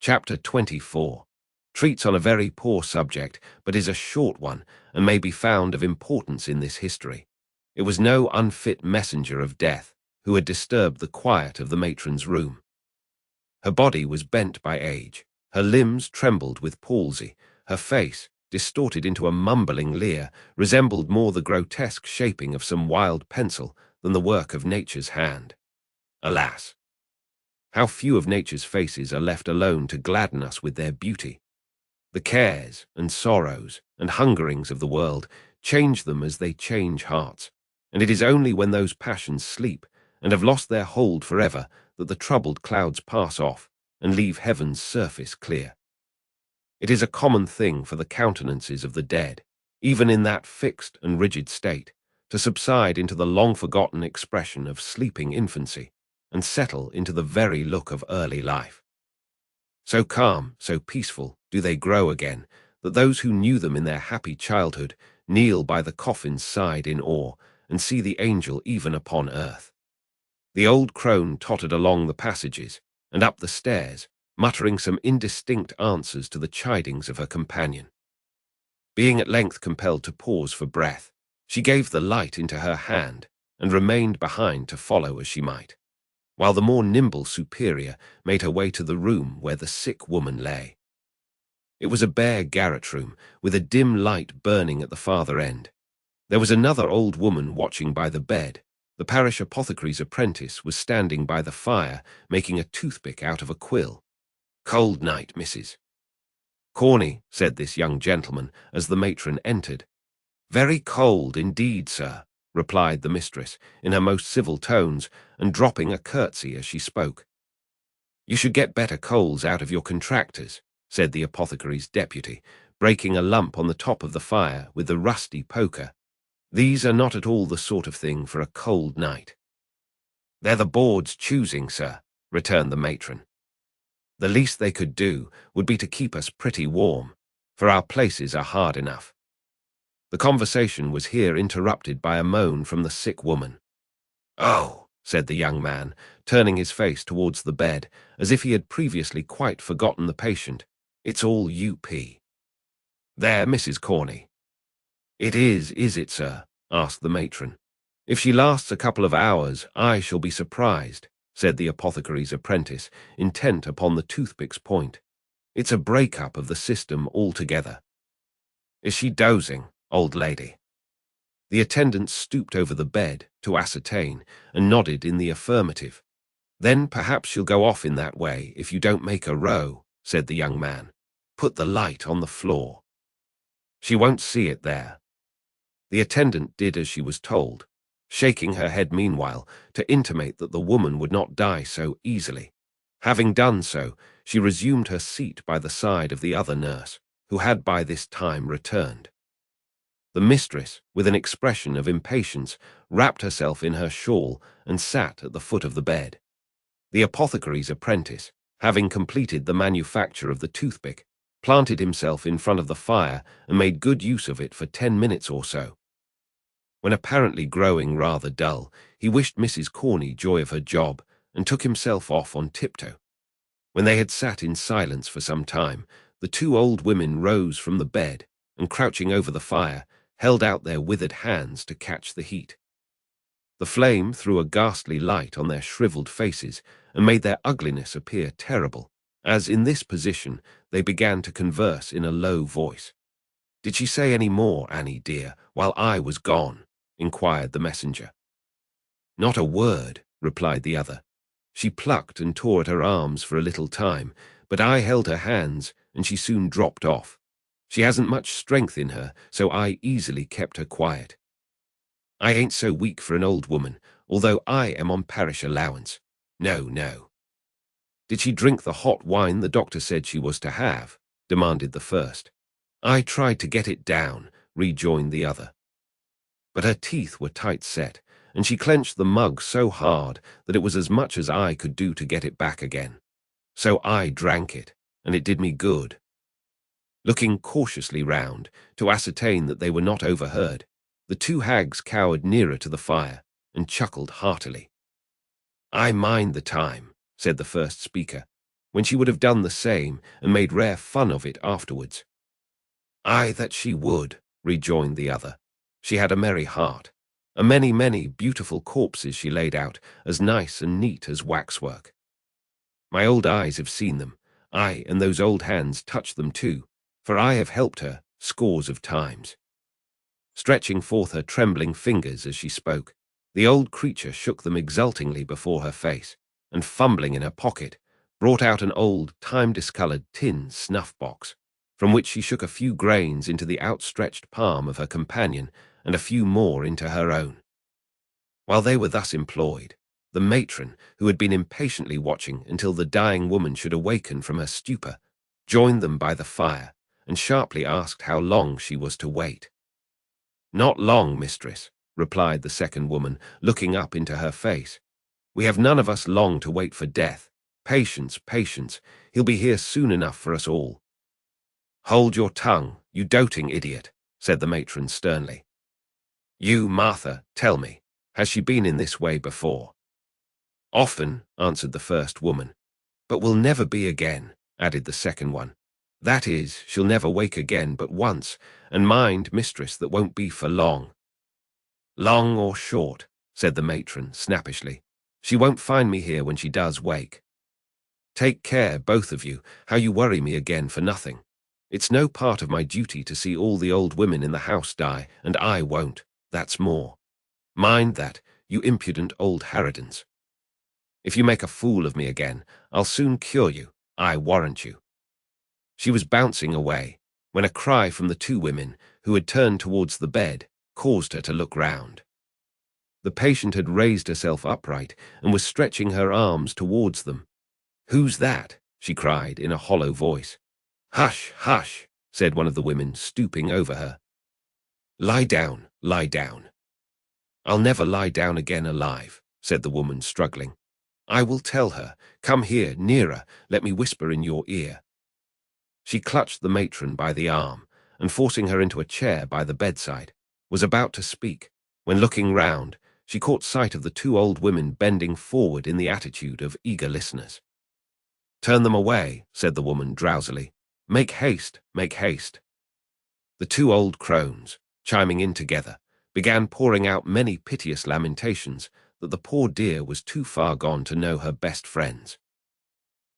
Chapter 24 treats on a very poor subject, but is a short one and may be found of importance in this history. It was no unfit messenger of death who had disturbed the quiet of the matron's room. Her body was bent by age, her limbs trembled with palsy, her face, distorted into a mumbling leer, resembled more the grotesque shaping of some wild pencil than the work of nature's hand. Alas! How few of nature's faces are left alone to gladden us with their beauty. The cares and sorrows and hungerings of the world change them as they change hearts, and it is only when those passions sleep and have lost their hold forever that the troubled clouds pass off and leave heaven's surface clear. It is a common thing for the countenances of the dead, even in that fixed and rigid state, to subside into the long-forgotten expression of sleeping infancy and settle into the very look of early life. So calm, so peaceful do they grow again, that those who knew them in their happy childhood kneel by the coffin's side in awe and see the angel even upon earth. The old crone tottered along the passages and up the stairs, muttering some indistinct answers to the chidings of her companion. Being at length compelled to pause for breath, she gave the light into her hand and remained behind to follow as she might, while the more nimble superior made her way to the room where the sick woman lay. It was a bare garret room, with a dim light burning at the farther end. There was another old woman watching by the bed. The parish apothecary's apprentice was standing by the fire, making a toothpick out of a quill. "Cold night, missus." "Corny," said this young gentleman as the matron entered. "Very cold indeed, sir," replied the mistress in her most civil tones and dropping a curtsy as she spoke. "You should get better coals out of your contractors," said the apothecary's deputy, breaking a lump on the top of the fire with the rusty poker. "These are not at all the sort of thing for a cold night." "They're the board's choosing, sir," returned the matron. "The least they could do would be to keep us pretty warm, for our places are hard enough." The conversation was here interrupted by a moan from the sick woman. "Oh," said the young man, turning his face towards the bed, as if he had previously quite forgotten the patient. "It's all U.P. There, Mrs. Corney." "It is it, sir?" asked the matron. "If she lasts a couple of hours, I shall be surprised," said the apothecary's apprentice, intent upon the toothpick's point. "It's a break-up of the system altogether." "Is she dozing, old lady?" The attendant stooped over the bed to ascertain and nodded in the affirmative. "Then perhaps she'll go off in that way if you don't make a row," said the young man. "Put the light on the floor." "She won't see it there." The attendant did as she was told, shaking her head meanwhile to intimate that the woman would not die so easily. Having done so, she resumed her seat by the side of the other nurse, who had by this time returned. The mistress, with an expression of impatience, wrapped herself in her shawl and sat at the foot of the bed. The apothecary's apprentice, having completed the manufacture of the toothpick, planted himself in front of the fire and made good use of it for 10 minutes or so. When apparently growing rather dull, he wished Mrs. Corney joy of her job and took himself off on tiptoe. When they had sat in silence for some time, the two old women rose from the bed and, crouching over the fire, held out their withered hands to catch the heat. The flame threw a ghastly light on their shriveled faces and made their ugliness appear terrible, as in this position they began to converse in a low voice. "Did she say any more, Annie dear, while I was gone?" inquired the messenger. "Not a word," replied the other. "She plucked and tore at her arms for a little time, but I held her hands and she soon dropped off. She hasn't much strength in her, so I easily kept her quiet. I ain't so weak for an old woman, although I am on parish allowance. No, no." "Did she drink the hot wine the doctor said she was to have?" demanded the first. "I tried to get it down," rejoined the other. "But her teeth were tight set, and she clenched the mug so hard that it was as much as I could do to get it back again. So I drank it, and it did me good." Looking cautiously round to ascertain that they were not overheard, the two hags cowered nearer to the fire and chuckled heartily. "I mind the time," said the first speaker, when she would have done the same and made rare fun of it afterwards. "Ay, that she would," rejoined the other. "She had a merry heart. A many, many beautiful corpses she laid out, as nice and neat as waxwork. My old eyes have seen them, ay, and those old hands touched them too, for I have helped her scores of times." Stretching forth her trembling fingers as she spoke, the old creature shook them exultingly before her face, and fumbling in her pocket, brought out an old, time-discolored tin snuff-box, from which she shook a few grains into the outstretched palm of her companion and a few more into her own. While they were thus employed, the matron, who had been impatiently watching until the dying woman should awaken from her stupor, joined them by the fire and sharply asked how long she was to wait. "Not long, mistress," replied the second woman, looking up into her face. "We have none of us long to wait for death. Patience, patience. He'll be here soon enough for us all." "Hold your tongue, you doting idiot," said the matron sternly. "You, Martha, tell me, has she been in this way before?" "Often," answered the first woman. "But will never be again," added the second one. "That is, she'll never wake again but once, and mind, mistress, that won't be for long." "Long or short," said the matron snappishly, "she won't find me here when she does wake. Take care, both of you, how you worry me again for nothing. It's no part of my duty to see all the old women in the house die, and I won't, that's more. Mind that, you impudent old harridans. If you make a fool of me again, I'll soon cure you, I warrant you." She was bouncing away, when a cry from the two women, who had turned towards the bed, caused her to look round. The patient had raised herself upright and was stretching her arms towards them. "Who's that?" she cried in a hollow voice. "Hush, hush," said one of the women, stooping over her. "Lie down, lie down." "I'll never lie down again alive," said the woman, struggling. "I will tell her. Come here, nearer, let me whisper in your ear." She clutched the matron by the arm, and forcing her into a chair by the bedside, was about to speak, when looking round, she caught sight of the two old women bending forward in the attitude of eager listeners. "Turn them away," said the woman drowsily. "Make haste, make haste." The two old crones, chiming in together, began pouring out many piteous lamentations that the poor dear was too far gone to know her best friends,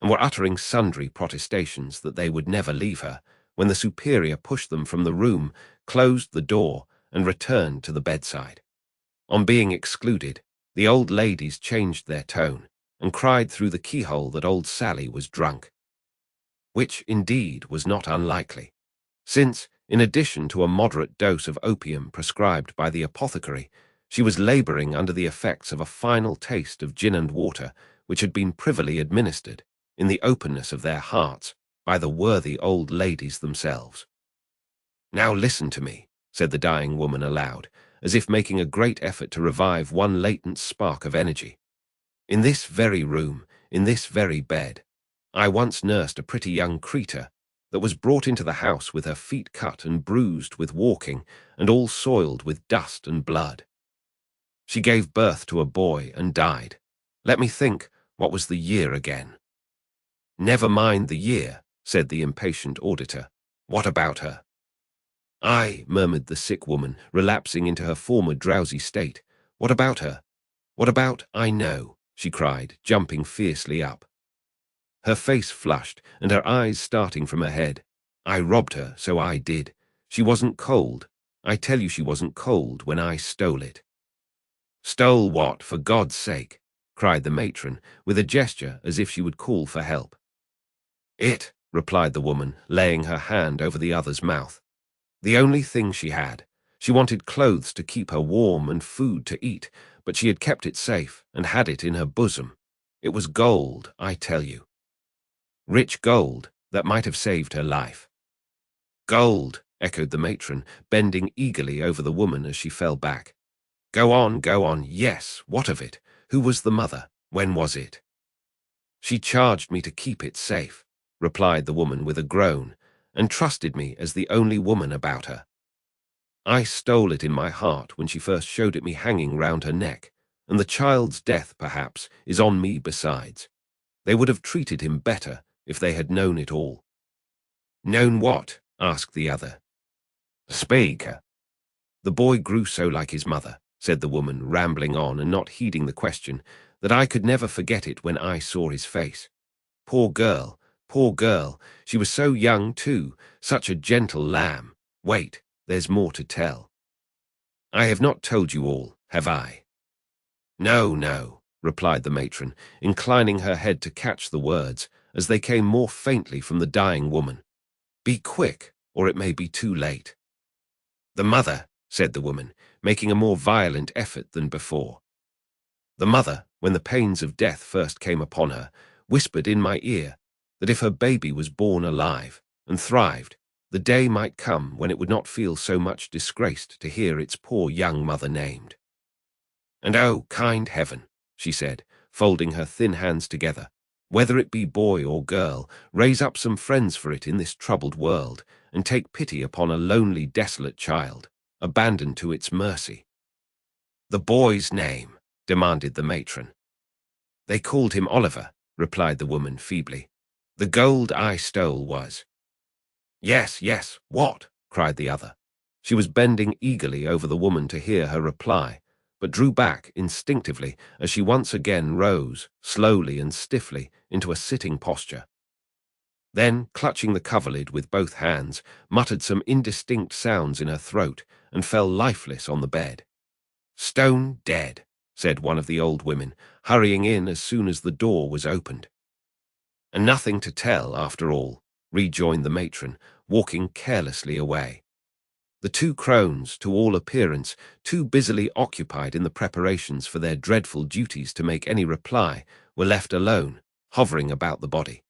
and were uttering sundry protestations that they would never leave her, when the superior pushed them from the room, closed the door, and returned to the bedside. On being excluded, the old ladies changed their tone, and cried through the keyhole that old Sally was drunk, which, indeed, was not unlikely, since, in addition to a moderate dose of opium prescribed by the apothecary, she was labouring under the effects of a final taste of gin and water which had been privily administered, in the openness of their hearts, by the worthy old ladies themselves. "Now listen to me," said the dying woman aloud, as if making a great effort to revive one latent spark of energy. "In this very room, in this very bed, I once nursed a pretty young creature that was brought into the house with her feet cut and bruised with walking, and all soiled with dust and blood. She gave birth to a boy and died. Let me think, what was the year again?" "Never mind the year," said the impatient auditor. "What about her?" "Aye," murmured the sick woman, relapsing into her former drowsy state. "What about her? What about, I know," she cried, jumping fiercely up, her face flushed and her eyes starting from her head. "I robbed her, so I did. She wasn't cold. I tell you she wasn't cold when I stole it." "Stole what, for God's sake?" cried the matron, with a gesture as if she would call for help. "It," replied the woman, laying her hand over the other's mouth. "The only thing she had. She wanted clothes to keep her warm and food to eat, but she had kept it safe and had it in her bosom. It was gold, I tell you. Rich gold that might have saved her life." "Gold," echoed the matron, bending eagerly over the woman as she fell back. Go on, go on. Yes, what of it? Who was the mother? When was it?" "She charged me to keep it safe," replied the woman with a groan, "and trusted me as the only woman about her. I stole it in my heart when she first showed it me hanging round her neck, and the child's death, perhaps, is on me besides. They would have treated him better if they had known it all. "Known what?" asked the other. "Speak." "The boy grew so like his mother," said the woman, rambling on and not heeding the question, "that I could never forget it when I saw his face. Poor girl, poor girl, she was so young too, such a gentle lamb. Wait, there's more to tell. I have not told you all, have I?" "No, no," replied the matron, inclining her head to catch the words as they came more faintly from the dying woman. "Be quick, or it may be too late." "The mother," said the woman, making a more violent effort than before. "The mother, when the pains of death first came upon her, whispered in my ear that if her baby was born alive and thrived, the day might come when it would not feel so much disgraced to hear its poor young mother named. And oh, kind heaven," she said, folding her thin hands together, "whether it be boy or girl, raise up some friends for it in this troubled world, and take pity upon a lonely, desolate child, abandoned to its mercy." "The boy's name?" demanded the matron. "They called him Oliver," replied the woman feebly. "The gold I stole was—" "Yes, yes, what?" cried the other. She was bending eagerly over the woman to hear her reply, but drew back instinctively as she once again rose, slowly and stiffly, into a sitting posture. Then, clutching the coverlid with both hands, muttered some indistinct sounds in her throat and fell lifeless on the bed. "Stone dead," said one of the old women, hurrying in as soon as the door was opened. "And nothing to tell, after all," rejoined the matron, walking carelessly away. The two crones, to all appearance, too busily occupied in the preparations for their dreadful duties to make any reply, were left alone, hovering about the body.